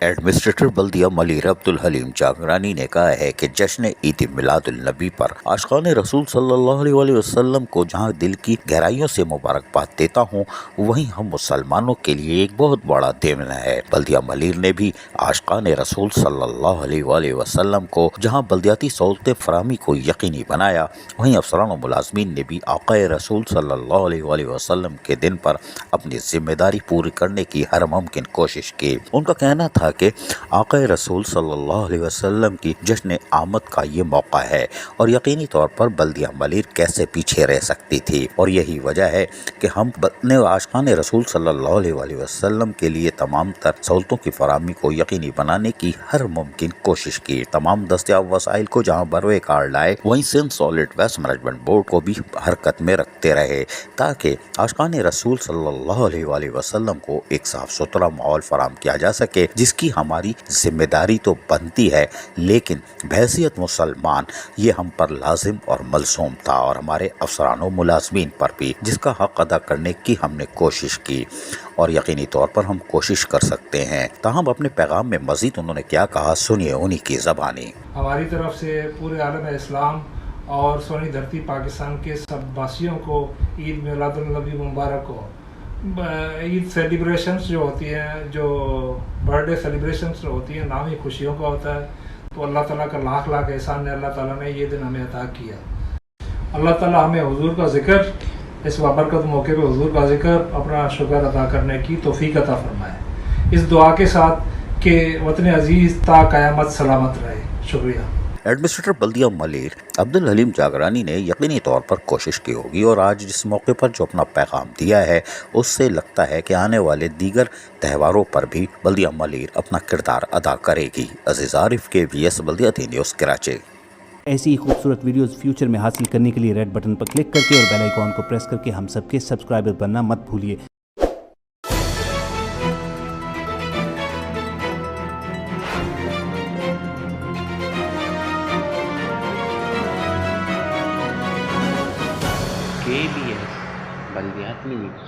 Administrator بلدیہ ملیر عبدالحلیم جاگرانی نے کہا ہے کہ جشن عید میلاد النبی پر عاشقان رسول صلی اللہ علیہ وسلم کو جہاں دل کی گہرائیوں سے مبارکباد دیتا ہوں، وہیں ہم مسلمانوں کے لیے ایک بہت بڑا دن ہے۔ بلدیہ ملیر نے بھی عاشقان رسول صلی اللہ علیہ وسلم کو جہاں بلدیاتی سہولتیں فراہمی کو یقینی بنایا، وہیں افسران و ملازمین نے بھی آقا رسول صلی اللہ علیہ وسلم کے دن پر اپنی ذمہ داری پوری کرنے کی ہر ممکن کوشش کی۔ ان کا کہنا تھا کہ آقا رسول صلی اللہ علیہ وسلم کی جشن آمد کا یہ موقع ہے اور یقینی طور پر بلدیہ ملیر کیسے پیچھے رہ سکتی تھی، اور یہی وجہ ہے کہ ہم اپنے عاشقان رسول صلی اللہ علیہ وسلم کے لیے تمام تر سہولتوں کی فراہمی کو یقینی بنانے کی ہر ممکن کوشش کی۔ تمام دستیاب وسائل کو جہاں بروئے کار لائے، وہیں Sindh solid waste management board کو بھی حرکت میں رکھتے رہے تاکہ عاشقان رسول صلی اللہ علیہ وسلم کو ایک صاف ستھرا ماحول فراہم کیا جا سکے، جس کی ہماری ذمہ داری تو بنتی ہے، لیکن بحیثیت مسلمان یہ ہم پر لازم اور ملزوم تھا، اور ہمارے افسران و ملازمین پر بھی، جس کا حق ادا کرنے کی ہم نے کوشش کی اور یقینی طور پر ہم کوشش کر سکتے ہیں۔ تاہم اپنے پیغام میں مزید انہوں نے کیا کہا، سنیے انہی کی زبانی۔ ہماری طرف سے پورے عالم اسلام اور سونی دھرتی پاکستان کے سب باسیوں کو عید میلاد النبی مبارک ہو۔ عید سیلیبریشنز جو ہوتی ہیں، جو برتھ ڈے سیلیبریشنز جو ہوتی ہیں، نام ہی خوشیوں کا ہوتا ہے، تو اللہ تعالیٰ کا لاکھ لاکھ احسان ہے، اللہ تعالیٰ نے یہ دن ہمیں عطا کیا۔ اللہ تعالیٰ ہمیں حضور کا ذکر، اس بابرکت موقع پہ حضور کا ذکر، اپنا شکر ادا کرنے کی توفیق عطا فرمائے، اس دعا کے ساتھ کہ وطن عزیز تا قیامت سلامت رہے۔ شکریہ۔ ایڈمنسٹریٹر بلدیہ ملیر عبدالحلیم جاگرانی نے یقینی طور پر کوشش کی ہوگی، اور آج جس موقع پر جو اپنا پیغام دیا ہے، اس سے لگتا ہے کہ آنے والے دیگر تہواروں پر بھی بلدیہ ملیر اپنا کردار ادا کرے گی۔ عزیز عارف کے VS بلدیہ نیوز کراچی۔ ایسی ہی خوبصورت ویڈیوز فیوچر میں حاصل کرنے کے لیے ریڈ بٹن پر کلک کر کے اور بیل آئیکن کو پریس کر کے ہم سب کے سبسکرائبر بننا مت بھولیے۔ KBS بلدیاتی نیوز۔